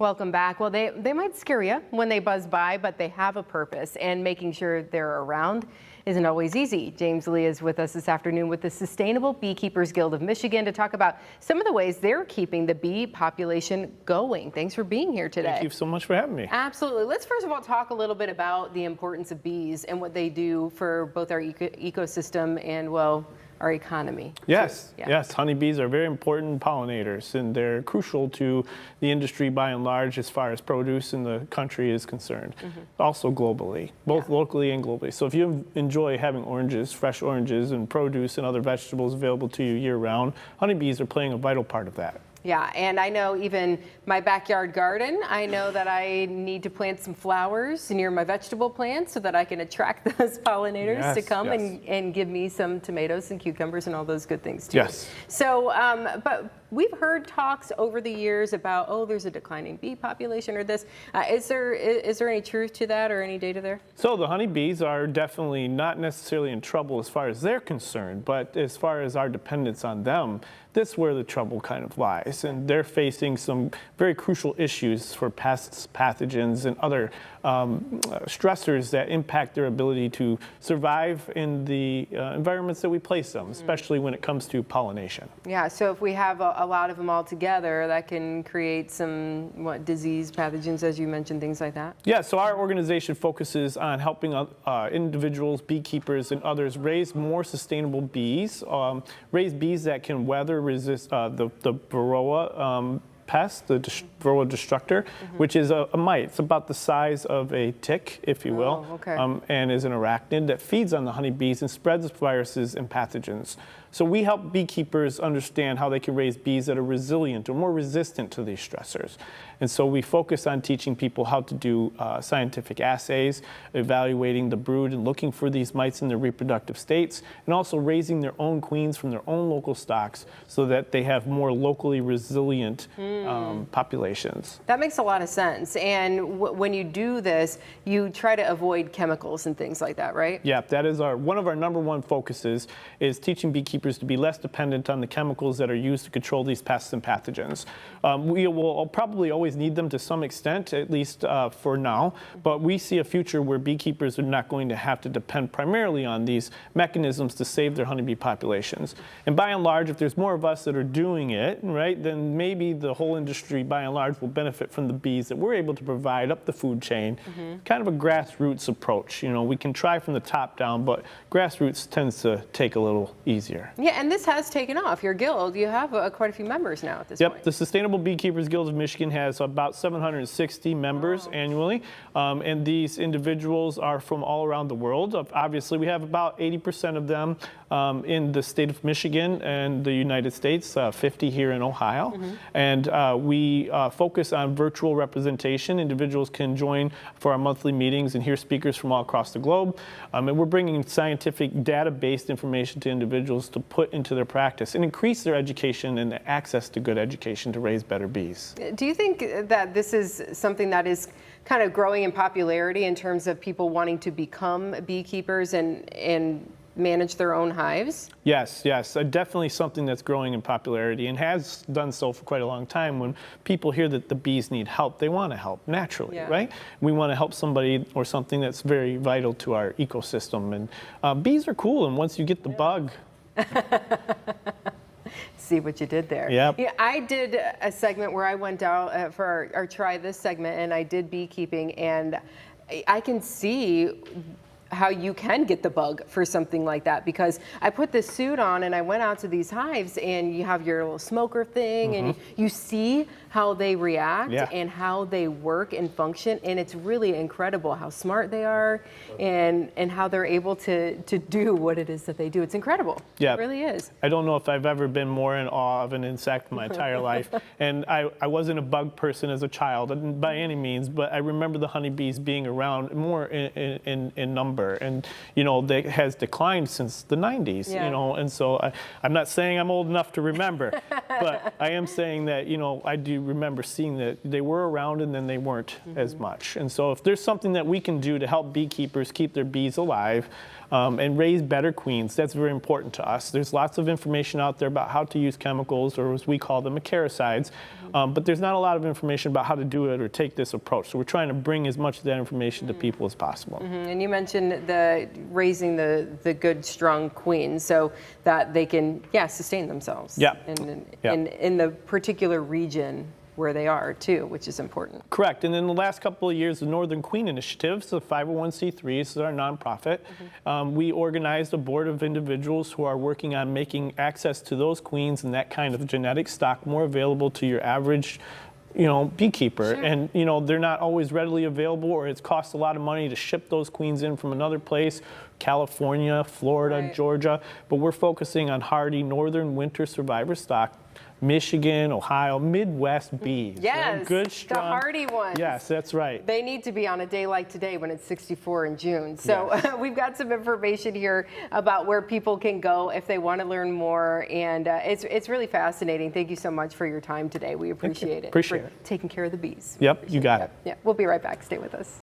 Welcome back. Well, they might scare you when they buzz by, but they have a purpose, and making sure they're around isn't always easy. James Lee is with us this afternoon with the Sustainable Beekeepers Guild of Michigan to talk about some of the ways they're keeping the bee population going. Thanks for being here today. Thank you so much for having me. Absolutely. Let's first of all talk a little bit about the importance of bees and what they do for both our ecosystem and, well, our economy. Yes, yeah. yes, honeybees are very important pollinators, and they're crucial to the industry by and large as far as produce in the country is concerned. Also globally, both locally and globally. So if you enjoy having oranges, fresh oranges, and produce and other vegetables available to you year-round, honeybees are playing a vital part of that. Yeah, and I know even my backyard garden, I know that I need to plant some flowers near my vegetable plants so that I can attract those pollinators to come and give me some tomatoes and cucumbers and all those good things too. Yes. So, but we've heard talks over the years about, oh, there's a declining bee population or this. Is there any truth to that or any data there? So the honeybees are definitely not necessarily in trouble as far as they're concerned, but as far as our dependence on them, this is where the trouble kind of lies. And they're facing some very crucial issues for pests, pathogens, and other stressors that impact their ability to survive in the environments that we place them, especially when it comes to pollination. Yeah, so if we have a lot of them all together, that can create some, disease, pathogens, as you mentioned, things like that? Yeah, so our organization focuses on helping individuals, beekeepers, and others raise more sustainable bees, raise bees that can weather resist the varroa pest, the varroa destructor, which is a mite. It's about the size of a tick, if you will, and is an arachnid that feeds on the honeybees and spreads viruses and pathogens. So we help beekeepers understand how they can raise bees that are resilient or more resistant to these stressors. And so we focus on teaching people how to do scientific assays, evaluating the brood and looking for these mites in their reproductive states, and also raising their own queens from their own local stocks so that they have more locally resilient populations. That makes a lot of sense. And when you do this, you try to avoid chemicals and things like that, right? Yeah, that is one of our #1 focuses is teaching beekeepers to be less dependent on the chemicals that are used to control these pests and pathogens. We will probably always need them to some extent, at least for now, but we see a future where beekeepers are not going to have to depend primarily on these mechanisms to save their honeybee populations. And by and large, if there's more of us that are doing it, right, then maybe the whole industry by and large will benefit from the bees that we're able to provide up the food chain. Kind of a grassroots approach. You know, we can try from the top down, but grassroots tends to take a little easier. Yeah, and this has taken off. Your guild, you have quite a few members now at this point. Yep, the Sustainable Beekeepers Guild of Michigan has about 760 members annually, and these individuals are from all around the world. Obviously, we have about 80% of them in the state of Michigan and the United States, 50 here in Ohio. And we focus on virtual representation. Individuals can join for our monthly meetings and hear speakers from all across the globe. And we're bringing scientific data-based information to individuals to put into their practice and increase their education and the access to good education to raise better bees. Do you think that this is something that is kind of growing in popularity in terms of people wanting to become beekeepers and manage their own hives? Yes, yes, definitely something that's growing in popularity and has done so for quite a long time. When people hear that the bees need help, they want to help naturally, right? We want to help somebody or something that's very vital to our ecosystem. And bees are cool, and once you get the bug, See what you did there. Yep. Yeah, I did a segment where I went out for our Try This segment, and I did beekeeping, and I can see how you can get the bug for something like that, because I put this suit on and I went out to these hives, and you have your little smoker thing and you see how they react and how they work and function, and it's really incredible how smart they are and how they're able to do what it is that they do. It's incredible. Yeah. It really is. I don't know if I've ever been more in awe of an insect my entire life. And I wasn't a bug person as a child by any means, but I remember the honeybees being around more in number. And, you know, that has declined since the 90s, you know, and so I'm not saying I'm old enough to remember, but I am saying that, you know, I do remember seeing that they were around and then they weren't as much. And so if there's something that we can do to help beekeepers keep their bees alive and raise better queens, that's very important to us. There's lots of information out there about how to use chemicals, or as we call them, acaricides, But there's not a lot of information about how to do it or take this approach. So we're trying to bring as much of that information to people as possible. And you mentioned raising the good, strong queens so that they can, sustain themselves. Yeah. In the particular region where they are too, which is important. Correct. And in the last couple of years, the Northern Queen Initiative, it's a 501c3, this is our nonprofit. We organized a board of individuals who are working on making access to those queens and that kind of genetic stock more available to your average beekeeper. Sure. And they're not always readily available, or it costs a lot of money to ship those queens in from another place, California, Florida, Right. Georgia. But we're focusing on hardy northern winter survivor stock, Michigan, Ohio, Midwest bees. Yes, Good, strong. the hardy ones. Yes, that's right. They need to be on a day like today when it's 64 in June. So we've got some information here about where people can go if they want to learn more. And it's really fascinating. Thank you so much for your time today. We appreciate it. Appreciate for it. taking care of the bees. Yep, you got it. Yeah, we'll be right back. Stay with us.